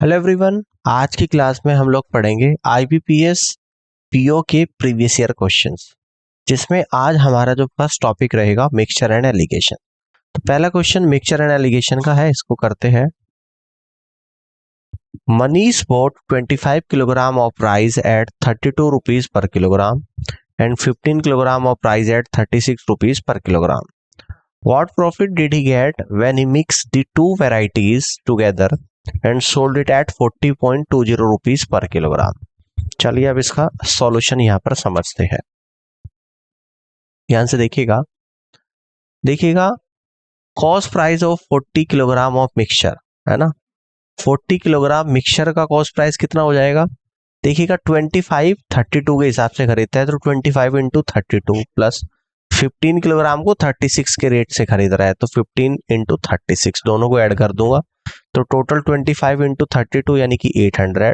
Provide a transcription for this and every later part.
Hello everyone, आज की class में हम लोग पढ़ेंगे आईबीपीएस पीओ के प्रीवियस ईयर क्वेश्चंस, जिसमें आज हमारा जो फर्स्ट टॉपिक रहेगा मिक्सचर एंड एलिगेशन। तो पहला क्वेश्चन मिक्सचर एंड एलिगेशन का है, इसको करते हैं। Manish bought 25 kilogram of rice at 32 rupees per kilogram and 15 kilogram of rice at 36 rupees per kilogram. What profit did he get when he mixed the two varieties together and sold it at 40.20 rupees per kilogram? चलिए अब इसका solution यहाँ पर समझते हैं। ध्यान से देखिएगा cost price of 40 kilogram of mixture है ना। 40 किलोग्राम मिक्सचर का कॉस्ट प्राइस कितना हो जाएगा? देखिएगा 25 32 के हिसाब से खरीदता है तो 25 इंटू 32 प्लस 15 किलोग्राम को 36 के रेट से खरीद रहा है तो 15 इंटू 36 दोनों को ऐड कर दूंगा तो टोटल 25 इंटू 32 यानी कि 800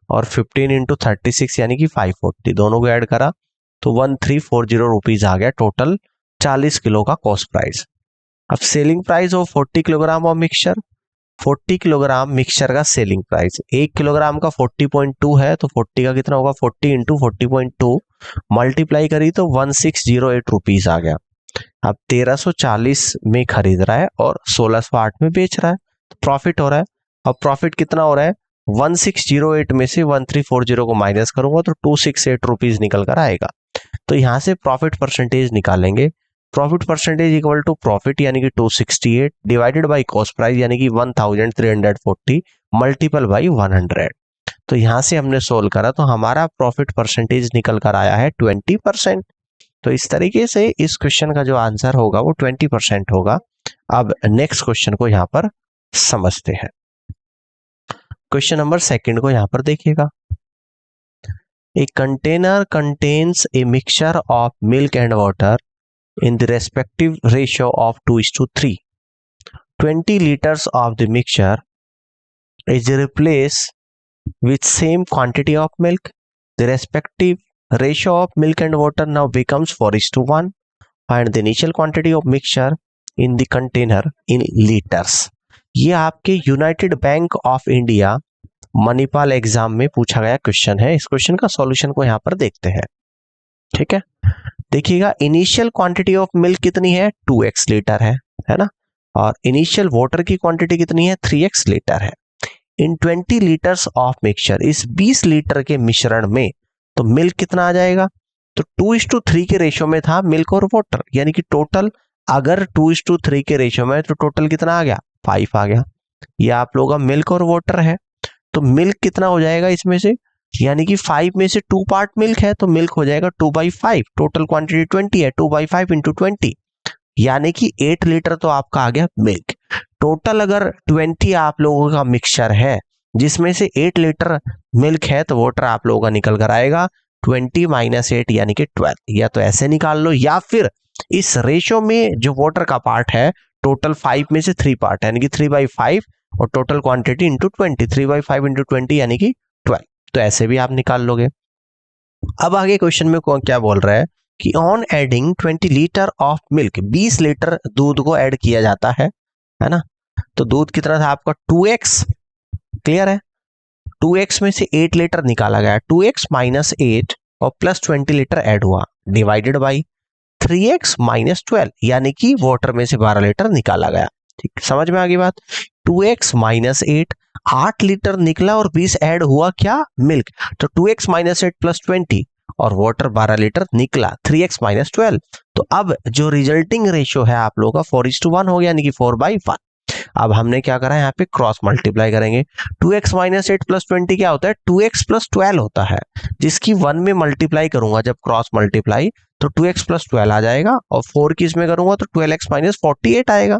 और 15 इंटू 36 यानी कि 540 दोनों को ऐड करा तो 1340 रुपीज आ गया टोटल 40 किलो का कॉस्ट प्राइस। अब selling price of 40 kilogram of mixture, 40 kilogram mixture का सेलिंग प्राइस 1 किलोग्राम का 40.2 है तो 40 का कितना होगा 40 इंटू 40.2 मल्टीप्लाई करी तो 1608 रुपीज आ गया। अब 1340 में खरीद रहा है और 1608 में बेच रहा है तो प्रॉफिट हो रहा है। अब प्रॉफिट कितना हो रहा है 1608 में से 1340 को माइनस करूंगा तो 268 रुपीज निकल कर आएगा। तो यहां से प्रॉफिट परसेंटेज निकालेंगे। Profit percentage equal to profit यानी कि 268 डिवाइडेड बाय कॉस्ट प्राइस यानी कि 1340 मल्टीपल बाय 100। तो यहां से हमने सोल्व करा तो हमारा प्रॉफिट परसेंटेज निकल कर आया है 20%। तो इस तरीके से इस क्वेश्चन का जो आंसर होगा वो 20% होगा। अब नेक्स्ट क्वेश्चन को यहां पर समझते हैं। क्वेश्चन नंबर सेकंड को यहां पर देखिएगा। A container contains a mixture of milk and water in the respective ratio of 2:3. 20 liters of the mixture is replaced with same quantity of milk. The respective ratio of milk and water now becomes 4:1. Find the initial quantity of mixture in the container in liters. ये आपके United bank of India Manipal exam में पूछा गया question है। इस question का solution को यहाँ पर देखते हैं। ठीक है, देखिएगा इनिशियल क्वांटिटी ऑफ मिल्क कितनी है 2x लीटर है ना, और इनिशियल वाटर की क्वांटिटी कितनी है 3x लीटर है। इन 20 लीटर्स ऑफ मिक्सचर, इस 20 लीटर के मिश्रण में तो मिल्क कितना आ जाएगा तो 2:3 के रेशियो में था मिल्क और वाटर, यानी कि टोटल अगर 2:3 के रेशियो में तो टोटल कितना आ गया 5 आ गया। ये आप लोगों का मिल्क और वाटर है तो मिल्क कितना हो जाएगा इसमें से, यानी कि 5 में से 2 पार्ट मिल्क है तो मिल्क हो जाएगा 2/5। टोटल क्वांटिटी 20 है, 2/5 इंटू 20 यानी कि 8 लीटर तो आपका आ गया मिल्क। टोटल अगर 20 आप लोगों का मिक्सचर है जिसमें से 8 लीटर मिल्क है तो वाटर आप लोगों का निकल कर आएगा 20 - 8 यानी कि 12। या तो ऐसे निकाल लो या फिर इस रेशो में जो वाटर का पार्ट है टोटल 5 में से 3 पार्ट यानी कि 3/5 और टोटल क्वांटिटी इंटू 20, 3/5 इंटू 20 यानी कि 12। तो ऐसे भी आप निकाल लोगे। अब आगे क्वेश्चन में क्या बोल रहा है कि on adding 20 litre of milk, 20 litre दूध को ऐड किया जाता है ना। तो दूध कितना था आपका 2x, क्लियर है। 2x में से 8 लीटर निकाला गया, 2x - 8 और प्लस 20 लीटर ऐड हुआ डिवाइडेड बाई 3x - 12 यानी कि वाटर में से 12 लीटर निकाला गया। ठीक, समझ में आ गई बात। 2x - 8 लीटर निकला और 20 ऐड हुआ क्या मिल्क, तो 2x - 8 प्लस 20 और वाटर 12 लीटर निकला 3x - 12। तो अब जो रिजल्टिंग रेशियो है आप लोगों का 4:1 हो गया यानी कि 4/1। अब हमने क्या करा यहाँ पे क्रॉस मल्टीप्लाई करेंगे। 2x - 8 प्लस 20 क्या होता है 2x + 12 होता है, जिसकी 1 में मल्टीप्लाई करूंगा जब क्रॉस मल्टीप्लाई तो 2x + 12 आ जाएगा और 4 की इसमें करूंगा तो 12x - 48 आएगा।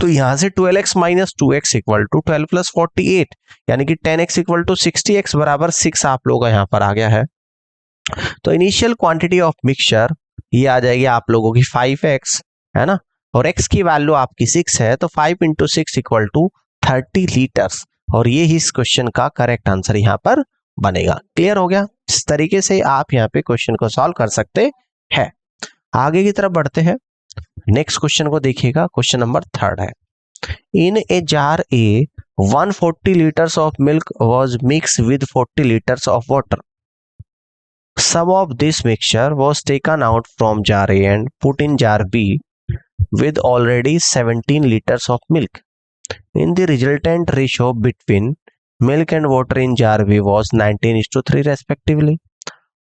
तो यहां से 12x - 2x इक्वल टू 12 + 48 यानी कि 10x इक्वल टू 60x बराबर 6 आप लोगों का यहाँ पर आ गया है। तो इनिशियल क्वांटिटी ऑफ मिक्सचर ये आ जाएगी आप लोगों की 5x है ना, और x की वैल्यू आपकी 6 है तो 5 × 6 इक्वल टू 30 लीटर्स, और ये ही इस क्वेश्चन का करेक्ट आंसर यहाँ पर बनेगा। क्लियर हो गया। इस तरीके से आप यहाँ पे क्वेश्चन को सॉल्व कर सकते हैं। आगे की तरफ बढ़ते हैं। नेक्स्ट क्वेश्चन को देखिएगा, क्वेश्चन नंबर 3 है। In a jar A, 140 liters of milk was mixed with 40 liters of water. Some of this mixture was taken out from jar A and put in jar B with already 17 liters of milk. In the resultant ratio between milk and water in jar B was 19:3 respectively.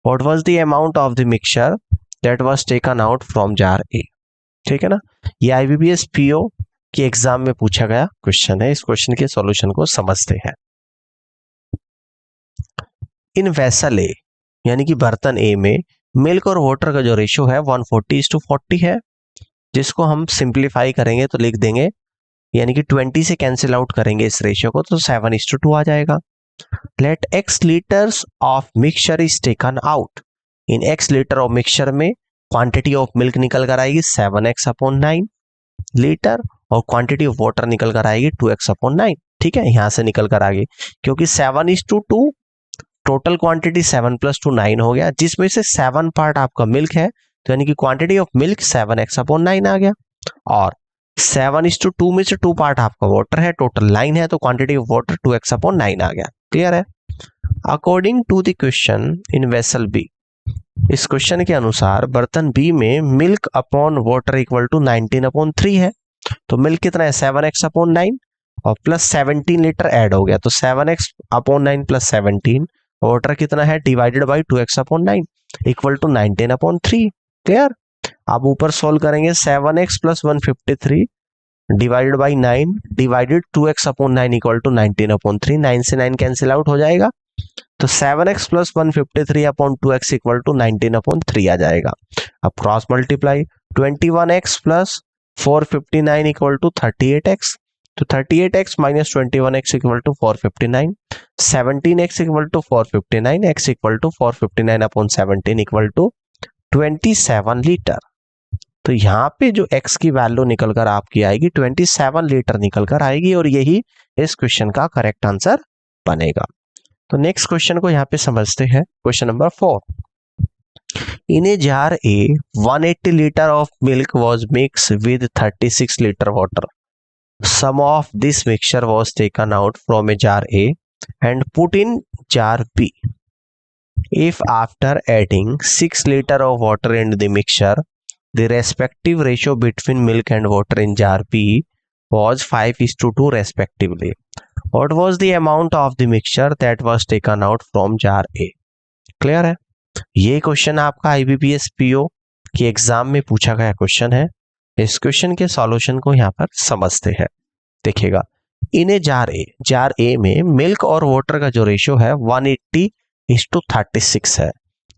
What was the amount of the mixture that was taken out from jar A? ठीक है ना, ये IBPS PO के exam में पूछा गया question है। इस क्वेश्चन के सॉल्यूशन को समझते हैं। इन वेसल ए यानी कि बर्तन ए में मिल्क और वाटर का जो रेशियो है 140:40 है, जिसको हम सिंप्लीफाई करेंगे तो लिख देंगे, यानी कि 20 से कैंसिल आउट करेंगे इस रेशियो को तो 7:2 आ जाएगा। Let x litres of mixture is taken out. In x litre of mixture में क्वांटिटी ऑफ मिल्क निकल कर आएगी 7x/9 लीटर और क्वांटिटी ऑफ वाटर निकल कर आएगी 2x/9। ठीक है, यहां से निकल कर आगे, क्योंकि 7:2 टोटल क्वांटिटी 7 + 2 9 हो गया, जिसमें से 7 पार्ट आपका मिल्क है, तो यानी कि क्वांटिटी ऑफ मिल्क 7x/9 आ गया। और 7:2 में से 2 पार्ट आपका वाटर है, टोटल 9 है, तो क्वांटिटी ऑफ वाटर 2x/9 आ गया। क्लियर है। According to the question in vessel B, इस क्वेश्चन के अनुसार बर्तन बी में milk upon water equal to 19/3 है। तो मिल्क कितना है 7x/9 और प्लस 17 लीटर ऐड हो गया, तो 7x/9 प्लस 17, वाटर कितना है divided by 2x/9 equal to 19/3। Clear. अब ऊपर सोल्व करेंगे, 7x + 153 divided by 9 divided 2x/9 equal to 19/3। 9 से 9 कैंसिल आउट हो जाएगा, तो 7x + 153/2x इक्वल टू 19/3 आ जाएगा। अब cross multiply, 21x + 459 equal to 38x, तो 38x - 21x equal to 459, 17x equal to 459, x equal to 459/17 equal to 27 litre. तो यहाँ पे जो x की वैल्यू निकल कर आपकी आएगी 27 लीटर निकल कर आएगी, और यही इस क्वेश्चन का करेक्ट आंसर बनेगा। तो नेक्स्ट क्वेश्चन को यहाँ पे समझते हैं। Question number 4, in a jar A 180 litre of milk was mix with 36 litre water. Some of this mixture was taken out from a jar A and put in jar B. If after adding 6 litre of water in the mixture, the respective ratio between milk and water in jar B was 5:2 respectively. What was the amount of the mixture that was taken out from jar A? Clear है। ये question आपका IBPS PO के exam में पूछा गया question है। इस question के सॉल्यूशन को यहाँ पर समझते हैं। देखिएगा, इन ए जार ए में मिल्क और वाटर का जो रेशियो है 180:36 है,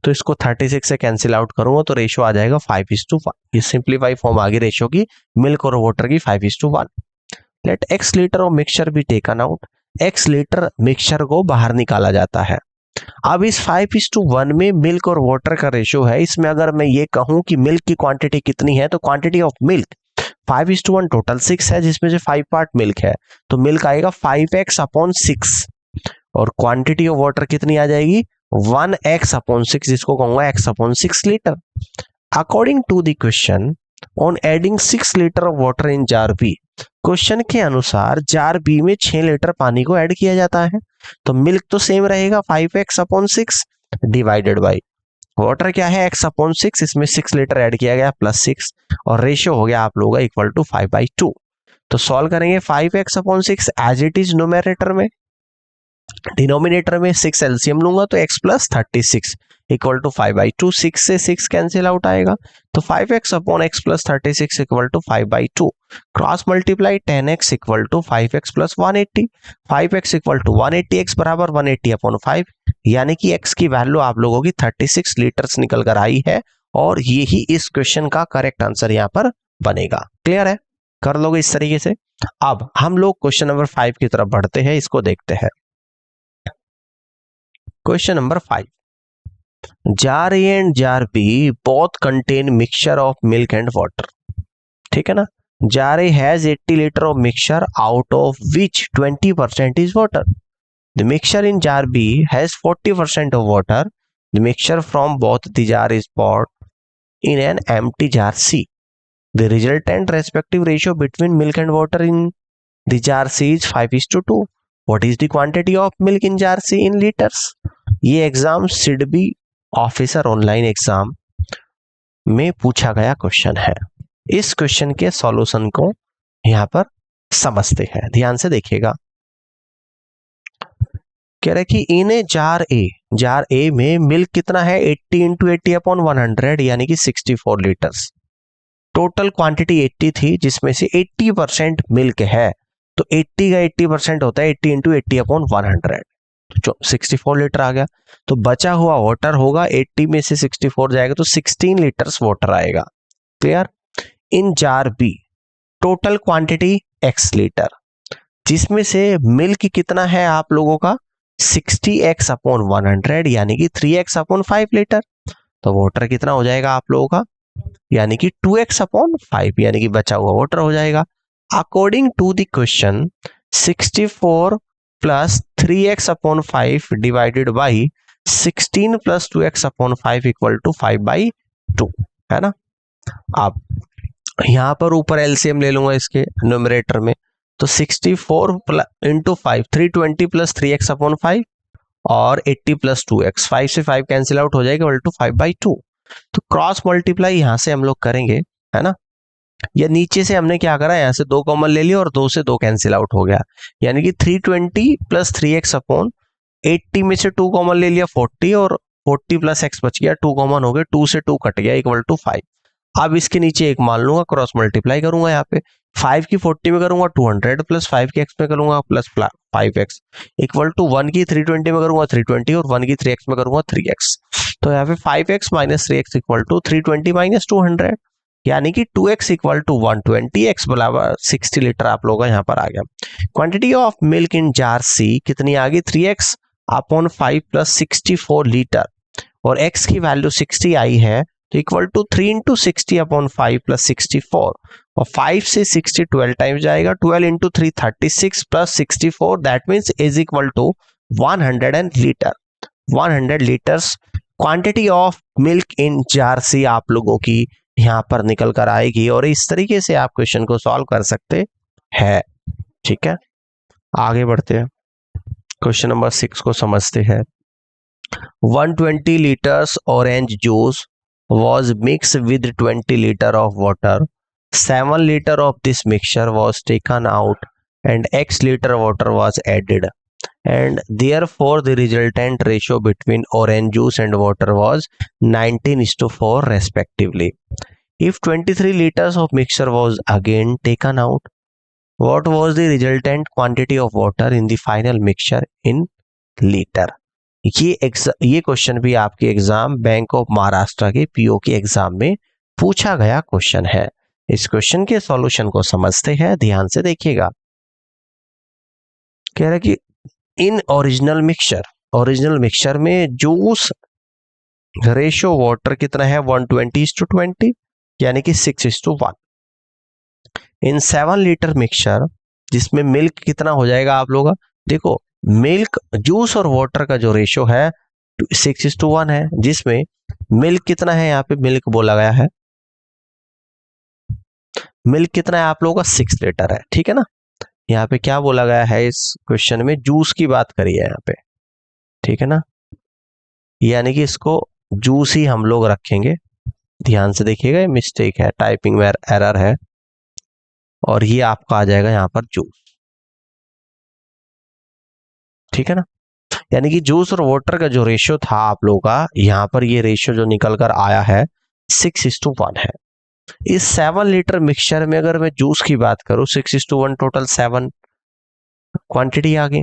तो इसको 36 से कैंसिल आउट करूंगा तो रेशियो आ जाएगा 5:1। ये सिंप्लीफाई फॉर्म आ गई रेशियो की, मिल्क और वाटर की 5:1। Let x litre of mixture भी taken out. x litre mixture को बाहर निकाला जाता है। अब इस 5:1 में मिल्क और वाटर का रेशियो है, इसमें अगर मैं ये कहूं कि मिल्क की क्वांटिटी कितनी है, तो क्वांटिटी ऑफ मिल्क 5:1 टोटल 6 है, जिसमें से 5 पार्ट मिल्क है, तो मिल्क आएगा 5x/6 और क्वांटिटी ऑफ वाटर कितनी आ जाएगी 1x/6, जिसको कहूंगा x/6 litre. According to the question on adding 6 litre of water in jar B, question के अनुसार जार बी में 6 लीटर पानी को ऐड किया जाता है, तो मिल्क तो सेम रहेगा 5x/6 डिवाइडेड बाई वाटर क्या है x/6, इसमें 6 लीटर ऐड किया गया प्लस 6 और रेशियो हो गया आप लोगों का इक्वल टू 5/2। तो सॉल्व करेंगे 5x/6 as it is numerator में, डिनोमिनेटर में 6 एलसीएम लूंगा तो x + 36 इक्वल टू 5/2। 6 से 6 कैंसिल आउट आएगा, तो 5x/x + 36 equal to 5/2। Cross multiply 10x equal to 5x + 180, 5x equal to 180x बराबर 180/5, यानी कि x की वैल्यू आप लोगों की 36 लीटर्स निकल कर आई है, और यही इस क्वेश्चन का करेक्ट आंसर यहाँ पर बनेगा। क्लियर है, कर लोगे इस तरीके से। अब हम लोग क्वेश्चन नंबर 5 की तरफ बढ़ते हैं, इसको देखते हैं। Question number 5, jar A and jar B both contain mixture of milk and water. ठीक है ना, jar A has 80 litre of mixture out of which 20% is water. The mixture in jar B has 40% of water. The mixture from both the jar is poured in an empty jar C. The resultant respective ratio between milk and water in The jar C is 5:2. What is the quantity of milk in jar C in liters? ये exam SIDBI officer online exam में पूछा गया question है। इस question के solution को यहां पर समझते हैं, ध्यान से देखिएगा। कह रहे कि इन जार ए में मिल्क कितना है 80 इंटू 80/100 यानी कि 64 लीटर्स। टोटल क्वांटिटी 80 थी जिसमें से 80% मिल्क है, तो 80 का 80% होता है 80 इंटू 80/100, तो 64 लीटर आ गया। तो बचा हुआ वाटर होगा 80 में से 64 जाएगा तो 16 लीटर्स वाटर आएगा। Clear. In jar B total quantity x litre, जिसमें से मिल्क कितना है आप लोगों का 60x/100 यानी कि 3x/5 लीटर। तो वाटर कितना हो जाएगा आप लोगों का, यानी कि 2x/5 यानी कि बचा हुआ वाटर हो जाएगा। According to the question 64 plus 3x/5 divided by 16 plus 2x/5 equal to 5/2 है ना। अब यहां पर ऊपर एलसीएम ले लूंगा इसके न्यूमरेटर में, तो 64 इंटू 5 320 प्लस 3x/5 और 80 प्लस 2x, 5 से 5 कैंसिल आउट हो जाएगा इक्वल टू 5/2। तो क्रॉस मल्टीप्लाई यहां से हम लोग करेंगे है ना। या नीचे से हमने क्या करा, यहां से 2 कॉमन ले लिया और 2 से 2 कैंसिल आउट हो गया, यानी कि 320 प्लस 3x/80 में से 2 कॉमन ले लिया 40 और 40 प्लस x बच गया, 2 कॉमन हो गए, 2 से 2 कट गया इक्वल टू 5। अब इसके नीचे एक मान लूंगा, क्रॉस मल्टीप्लाई करूंगा, यहाँ पे 5 की 40 में करूंगा 200 प्लस 5 की x में करूंगा प्लस 5x इक्वल टू 1 की 320 में करूंगा 320 और 1 की 3x में करूंगा 3x। तो यहाँ पे 5x minus 3x equal to 320 minus 200 यानी कि 2x इक्वल टू 120, x बराबर 60 लीटर आप लोगों का यहाँ पर आ गया। Quantity of milk in jar C कितनी आ गई 3x/5 प्लस 64 लीटर और x की वैल्यू 60 आई है, तो इक्वल टू 3 इंटू 60/5 प्लस 64 और 5 से 60 12 टाइम्स जाएगा, 12 into 3 36 plus 64 that means is equal to 100 litres quantity of milk in jar C आप लोगों की यहां पर निकल कर आएगी। और इस तरीके से आप क्वेश्चन को सॉल्व कर सकते हैं। ठीक है, आगे बढ़ते हैं, क्वेश्चन नंबर 6 को समझते हैं। 120 liters orange juice was mixed with 20 liter of water. 7 liter of this mixture was taken out and x liter water was added, and therefore the resultant ratio between orange juice and water was 19:4 respectively. If 23 liters of mixture was again taken out, what was the resultant quantity of water in the final mixture in liter? ये question भी आपके exam bank of Maharashtra के PO के exam में पूछा गया question है। इस क्वेश्चन के सॉल्यूशन को समझते हैं, ध्यान से देखिएगा। कह रहा है कि इन ओरिजिनल मिक्सचर में जूस रेशियो वाटर कितना है 120:20 यानी कि 6:1। इन 7 लीटर मिक्सचर जिसमें मिल्क कितना हो जाएगा आप लोग, देखो मिल्क जूस और वाटर का जो रेशियो है 6:1 है, जिसमें मिल्क कितना है, यहाँ पे मिल्क बोला गया है, मिल्क कितना है आप लोगों का 6 लीटर है। ठीक है ना, यहाँ पे क्या बोला गया है इस क्वेश्चन में, जूस की बात करी है यहाँ पे। ठीक है ना, यानी कि इसको जूस ही हम लोग रखेंगे, ध्यान से देखिएगा, मिस्टेक है, टाइपिंग में एरर है, और ये आपका आ जाएगा यहाँ पर जूस। ठीक है ना, यानी कि जूस और वाटर का जो रेशियो था आप लोगों का, यहाँ पर ये रेशियो जो निकल कर आया है 6:1 है। इस 7 लीटर मिक्सचर में अगर मैं जूस की बात करूं 6:1, टोटल 7 क्वांटिटी आ गई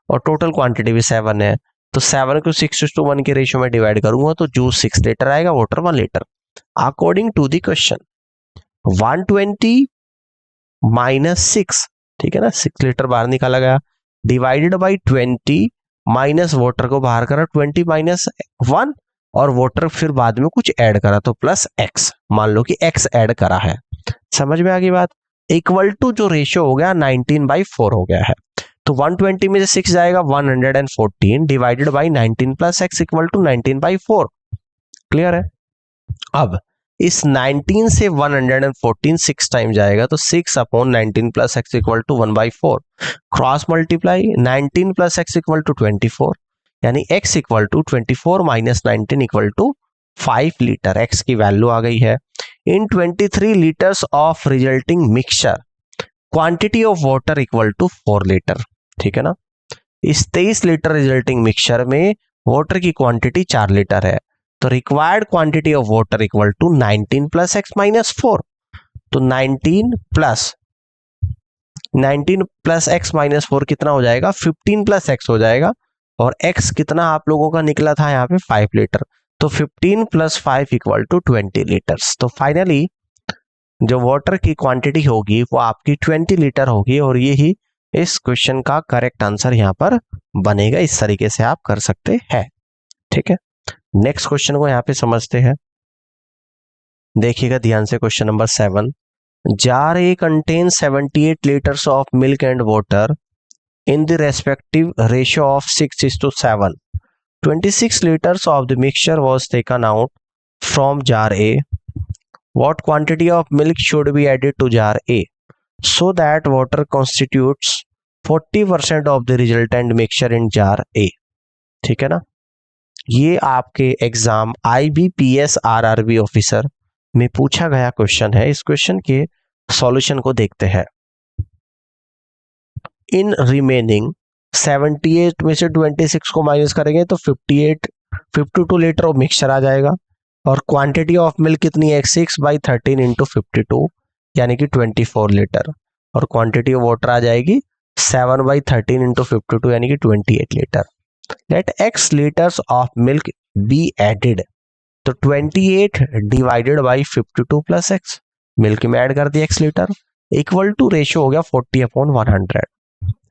और टोटल क्वांटिटी भी 7 है, तो 7 को 6:1 के रेशियो में डिवाइड करूंगा तो जूस 6 लीटर आएगा, water 1 litre. According to the question 120 minus 6, ठीक है ना, 6 लीटर बाहर निकाला गया, डिवाइडेड बाई 20 माइनस वाटर को बाहर करा 20 माइनस 1 और वाटर फिर बाद में कुछ ऐड करा तो प्लस x, मान लो कि x ऐड करा है। समझ में आ गई बात। इक्वल टू जो रेशियो हो गया 19/4 हो गया है, तो 120 में से 6 जाएगा 114 divided by 19 plus x equal to 19/4। Clear है। अब इस 19 से 114 6 टाइम जाएगा, तो 6 upon 19 plus x equal to 1/4। Cross multiply 19 plus x equal to 24, यानी x equal to 24 minus 19 equal to 5 litre. x की वैल्यू आ गई है। In 23 litres of resulting mixture quantity of water equal to 4 litre. ठीक है ना। इस 23 litre resulting mixture में वाटर की क्वांटिटी 4 लीटर है, तो required quantity of water equal to 19 plus x minus 4। तो 19 प्लस एक्स माइनस 4 कितना हो जाएगा, 15 प्लस एक्स हो जाएगा। और x कितना आप लोगों का निकला था यहाँ पे 5 लीटर, तो 15 प्लस 5 इक्वल टू 20 लीटर्स। तो फाइनली जो वाटर की क्वांटिटी होगी वो आपकी 20 लीटर होगी, और यही इस क्वेश्चन का करेक्ट आंसर यहाँ पर बनेगा। इस तरीके से आप कर सकते हैं। ठीक है, नेक्स्ट क्वेश्चन को यहाँ पे समझते हैं। देखिएगा ध्यान से, question number 7। Jar A contain 78 litres of milk and water in the respective ratio of 6:7. 26 liters of the mixture was taken out from jar A. What quantity of milk should be added to jar A so that water constitutes 40% of the resultant mixture in jar A? ठीक है ना। ये आपके exam IBPS RRB officer में पूछा गया question है। इस क्वेश्चन के सॉल्यूशन को देखते हैं। इन रिमेनिंग 78 में से 26 को माइनस करेंगे तो 52 लीटर ऑफ मिक्सचर आ जाएगा, और क्वांटिटी ऑफ मिल्क कितनी है, 6/13 इंटू 52 यानी कि 24 लीटर, और क्वांटिटी ऑफ वाटर आ जाएगी 7/13 इंटू 52 यानी कि 28 litre. Let x litres of milk be added, तो 28 divided by 52 plus x, milk में ऐड कर दिया x litre, equal to ratio हो गया 40/100,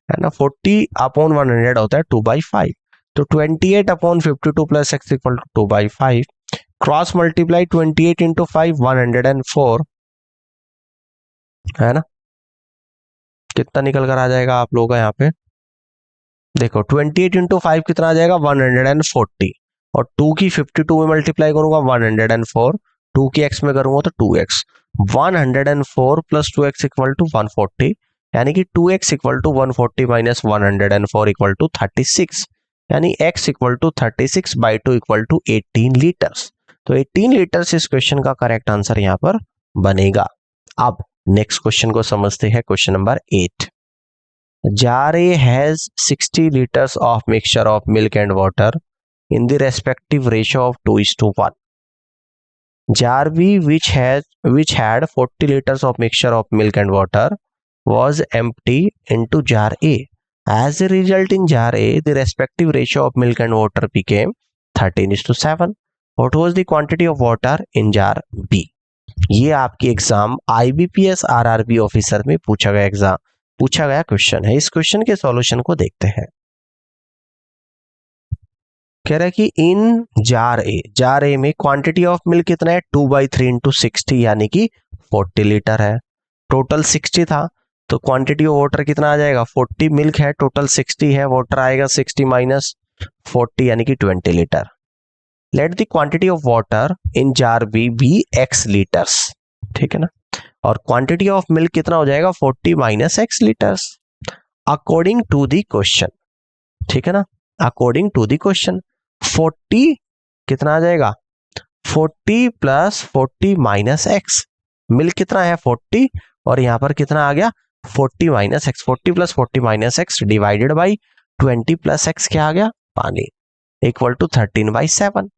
है ना। 40/100 होता है 2/5, तो 28/52 plus x equal to 2/5। Cross multiply 28 into 5 104, है ना। कितना निकल कर आ जाएगा आप लोगों का यहाँ पे, देखो 28 इंटू 5 कितना आ जाएगा 140, और 2 की 52 में मल्टीप्लाई करूंगा 104, 2 की x में करूंगा तो 2x, 104 plus 2x equal to 140, यानी कि 2x equal to 140 minus 104 equal to 36, यानी x equal to 36/2 equal to 18 litres. तो 18 लीटर्स इस क्वेश्चन का करेक्ट आंसर यहाँ पर बनेगा। अब नेक्स्ट क्वेश्चन को समझते हैं। Question number 8। Jar A has 60 litres of mixture of milk and water in the respective ratio of 2:1. Jar B, which had 40 liters of mixture of milk and water, was empty into jar A. As a result, in jar A, the respective ratio of milk and water became 13:7. What was the quantity of water in jar B? ये आपकी exam IBPS RRB officer में पूछा गया question है। इस question के solution को देखते हैं। कह रहा है कि इन जार ए में क्वांटिटी ऑफ मिल्क कितना है 2/3 इंटू 60 यानी कि 40 लीटर है। टोटल 60 था, तो क्वांटिटी ऑफ वाटर कितना आ जाएगा, 40 मिल्क है, टोटल 60 है, वाटर आएगा 60 माइनस 40 यानी कि 20 litre. Let the quantity of water in jar B x litres, ठीक है ना, और क्वांटिटी ऑफ मिल्क कितना हो जाएगा 40 minus x litres according to the question. ठीक है ना, अकॉर्डिंग टू द क्वेश्चन 40 कितना आ जाएगा 40 प्लस 40 माइनस एक्स, मिल्क कितना है 40 और यहां पर कितना आ गया 40 minus x, 40 plus 40 minus x divided by 20 plus x क्या आ गया पानी, इक्वल टू 13/7।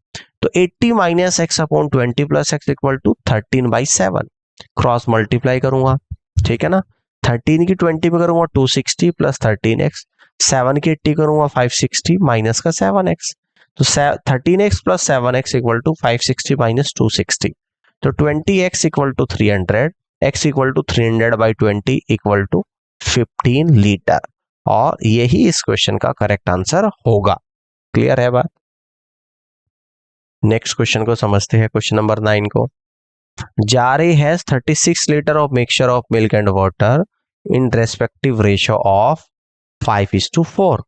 तो 80 minus x upon 20 plus x equal to 13/7। Cross multiply करूंगा, ठीक है ना, 13 की 20 में करूंगा 260 प्लस 13x, 7 की 80 करूंगा 560 माइनस का 7x, तो 13x plus 7x equal to 560 minus 260, तो 20x equal to 300, x equal to 300/20 equal to 15 litre, और यही इस क्वेश्चन का करेक्ट आंसर होगा। क्लियर है बात। नेक्स्ट क्वेश्चन को समझते हैं, क्वेश्चन नंबर 9 को। Jar A has 36 litre of mixture of milk and water in respective ratio of 5:4.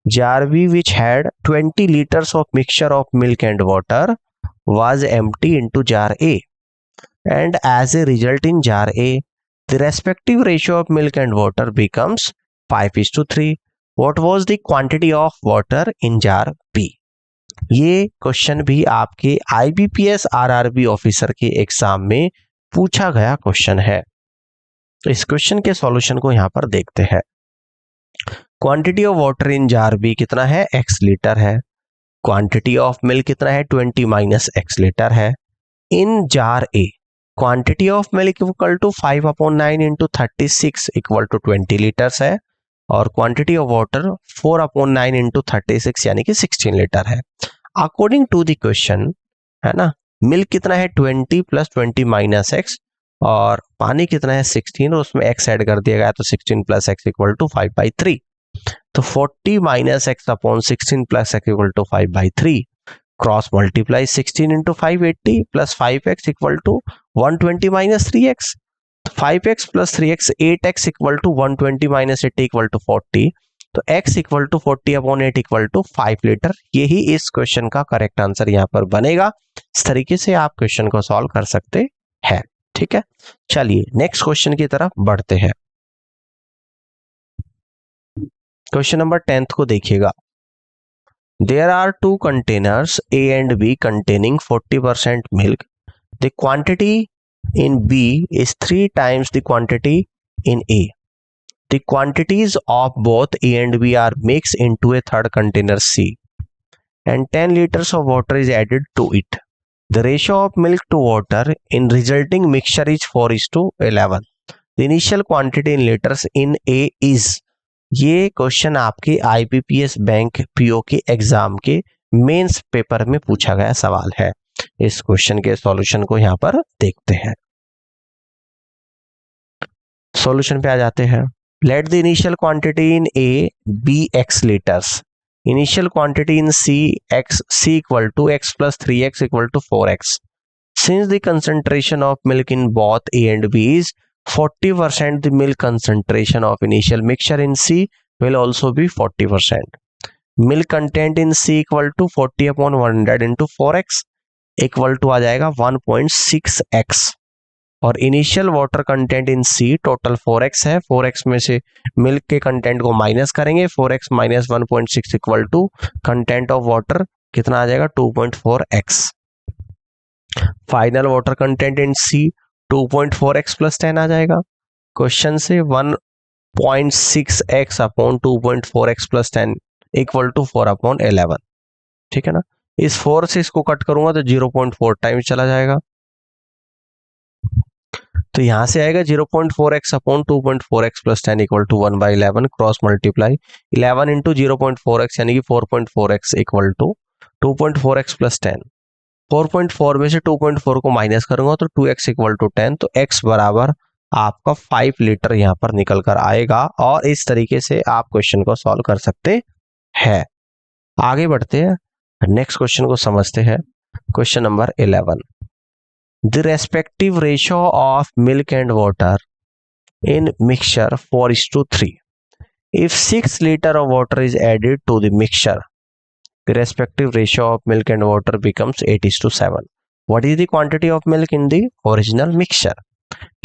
Jar B, which had 20 liters of mixture of milk and water, was empty into jar A, and as a result in jar A, the respective ratio of milk and water becomes 5:3. What was the quantity of water in jar B? ये question भी आपके IBPS RRB officer के exam में पूछा गया question है। इस question के सॉल्यूशन को यहां पर देखते हैं। Quantity of water in jar B कितना है, x लीटर है। क्वांटिटी ऑफ मिल्क कितना है, 20 माइनस x लीटर है। In jar A quantity of milk equal to 5/9 into 36 equal to 20 litres है, और क्वांटिटी ऑफ वाटर 4/9 इंटू 36 यानी कि 16 लीटर है। अकॉर्डिंग टू द क्वेश्चन, है ना, मिल्क कितना है 20 प्लस 20 माइनस एक्स, और पानी कितना है 16 और उसमें x ऐड कर दिया गया तो 16 प्लस एक्स इक्वल टू 5/3। तो 40 minus x upon 16 plus x equal to 5/3। Cross multiply 16 into 580 plus 5x equal to 120 minus 3x। 5x plus 3x 8x equal to 120 minus 80 equal to 40। तो x equal to 40/8 equal to 5 litre. यही इस question का correct answer यहाँ पर बनेगा। इस तरीके से आप क्वेश्चन को सॉल्व कर सकते हैं। ठीक है, चलिए नेक्स्ट क्वेश्चन की तरफ बढ़ते हैं। क्वेश्चन नंबर 10 को देखिएगा। There are two containers A and B containing 40% milk. The quantity in B is 3 times the quantity in A. The quantities of both A and B are mixed into a third container C, and 10 liters of water is added to it. The ratio of milk to water in resulting mixture is 4:11. The initial quantity in liters in A is. ये question आपके IBPS bank PO के exam के mains paper में पूछा गया सवाल है। इस क्वेश्चन के सॉल्यूशन को यहां पर देखते हैं। सॉल्यूशन पे आ जाते हैं। Let the initial quantity in A be x liters. Initial quantity in C equal to x plus 3x equal to 4x. Since the concentration of milk in both A and B is 40%, the milk concentration of initial mixture in C will also be 40%. Milk content in C equal to 40/100 into 4x equal to आ जाएगा 1.6x, और initial water content in C total 4x है। 4x में से milk के content को minus करेंगे, 4x minus 1.6 equal to content of water कितना आ जाएगा 2.4x। Final water content in C 2.4x plus 10 आ जाएगा। क्वेश्चन से 1.6x upon 2.4x plus 10 equal to 4/11। ठीक है ना, इस 4 से इसको कट करूंगा तो 0.4 टाइम्स चला जाएगा, तो यहां से आएगा 0.4x upon 2.4x plus 10 equal to 1/11। Cross multiply 11 into 0.4x यानी कि 4.4x equal to 2.4x plus 10। 4.4 में से 2.4 को माइनस करूंगा तो 2x इक्वल टू 10, तो x बराबर आपका 5 लीटर यहाँ पर निकल कर आएगा। और इस तरीके से आप क्वेश्चन को सॉल्व कर सकते हैं। आगे बढ़ते हैं, नेक्स्ट क्वेश्चन को समझते हैं। Question number 11। The respective ratio of milk and water in mixture 4:3. If 6 liter of water is added to the mixture, the respective ratio of milk and water becomes 8:7. What is the quantity of milk in the original mixture?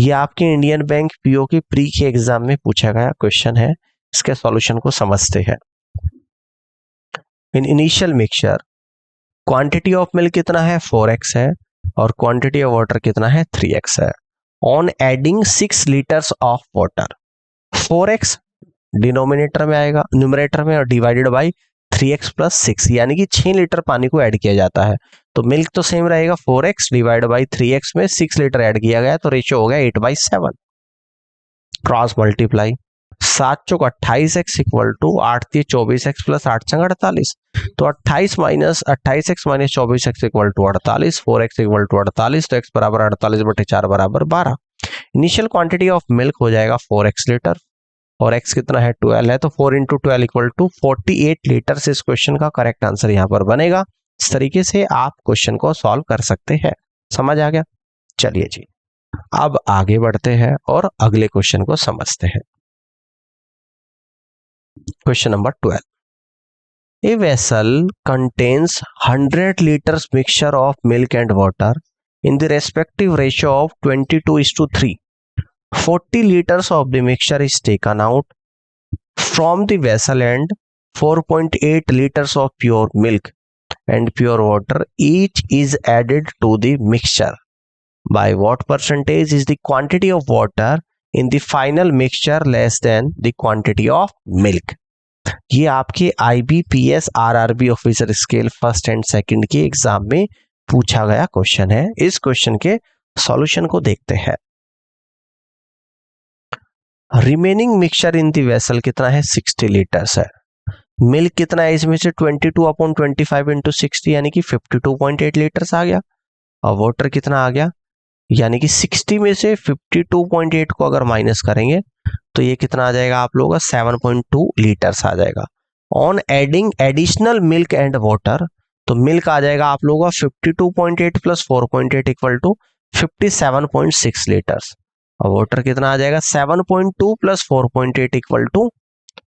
ये आपके Indian bank PO के pre के exam में पूछा गया question है। इसके solution को समझते हैं। In initial mixture quantity of milk कितना है 4x है, और क्वांटिटी ऑफ वाटर कितना है 3x है। On adding 6 litres of water, 4x denominator में आएगा, न्यूमरेटर में, और डिवाइडेड बाय 3x प्लस 6 यानी कि 6 लीटर पानी को ऐड किया जाता है। तो मिल्क तो सेम रहेगा, 4x डिवाइड बाय 3x में 6 लीटर ऐड किया गया तो रेशियो हो गया 8/7। क्रॉस मल्टीप्लाई 7 चौक 28x equal to 8 3 24x plus 8 छंग 48। तो 28x minus 24x equal to 48, 4x equal to 48, तो x बराबर 48/4 बराबर 12। इनिशियल क्वांटिटी ऑफ मिल्क हो जाएगा 4x लीटर, और x कितना है 12 है, तो 4 इंटू 12 इक्वल टू 48 लीटर से इस क्वेश्चन का करेक्ट आंसर यहाँ पर बनेगा। इस तरीके से आप क्वेश्चन को सॉल्व कर सकते हैं। समझ आ गया? चलिए जी, अब आगे बढ़ते हैं और अगले क्वेश्चन को समझते हैं। Question number 12। A vessel contains 100 liters mixture of milk and water in the respective ratio of 22:3. 40 liters of the mixture is taken out from the vessel and 4.8 liters of pure milk and pure water each is added to the mixture. By what percentage is the quantity of water in the final mixture less than the quantity of milk? ये आपके IBPS RRB officer scale first and second के exam में पूछा गया question है। इस question के solution को देखते हैं। Remaining mixture in the vessel कितना है 60 लीटर्स है। मिल्क कितना है इसमें से 22/25 इंटू 60 यानी कि 52.8 लीटर्स आ गया। और वाटर कितना आ गया यानी कि 60 में से 52.8 को अगर माइनस करेंगे तो ये कितना आ जाएगा आप लोगों का 7.2 लीटर्स आ जाएगा। On adding additional milk and water तो मिल्क आ जाएगा आप लोगों का 52.8 प्लस 4.8 इक्वल टू 57.6 लीटर्स। और वाटर कितना आ जाएगा 7.2 प्लस 4.8 इक्वल टू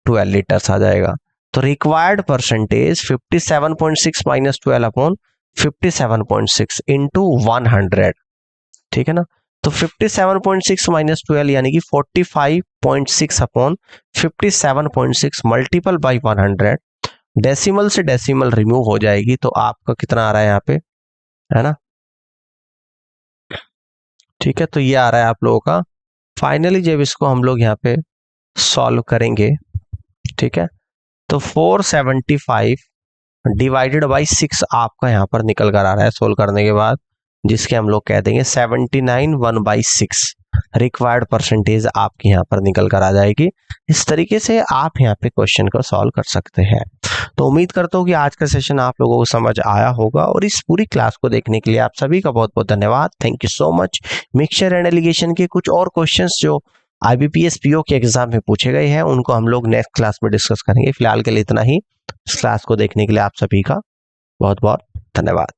12 लीटर्स आ जाएगा। तो required percentage 57.6 minus 12 upon 57.6 into 100, ठीक है ना। तो 57.6 माइनस 12 यानी कि 45.6 अपॉन 57.6 मल्टीपल बाई 100। डेसिमल से डेसिमल रिमूव हो जाएगी तो आपका कितना आ रहा है यहाँ पे, है ना, ठीक है। तो ये आ रहा है आप लोगों का फाइनली जब इसको हम लोग यहाँ पे सॉल्व करेंगे, ठीक है, तो 475 डिवाइडेड बाई 6 आपका यहाँ पर निकल कर आ रहा है सोल्व करने के बाद, जिसके हम लोग कह देंगे 79 1/6 रिक्वायर्ड परसेंटेज आपके यहाँ पर निकल कर आ जाएगी। इस तरीके से आप यहाँ पे क्वेश्चन को सॉल्व कर सकते हैं। तो उम्मीद करता हूँ कि आज का सेशन आप लोगों को समझ आया होगा और इस पूरी क्लास को देखने के लिए आप सभी का बहुत बहुत धन्यवाद। Thank you so much. Mixture and allegation के कुछ और क्वेश्चंस जो IBPS PO के एग्जाम में पूछे गए हैं उनको हम लोग नेक्स्ट क्लास में डिस्कस करेंगे। फिलहाल के लिए इतना ही। इस क्लास को देखने के लिए आप सभी का बहुत बहुत धन्यवाद।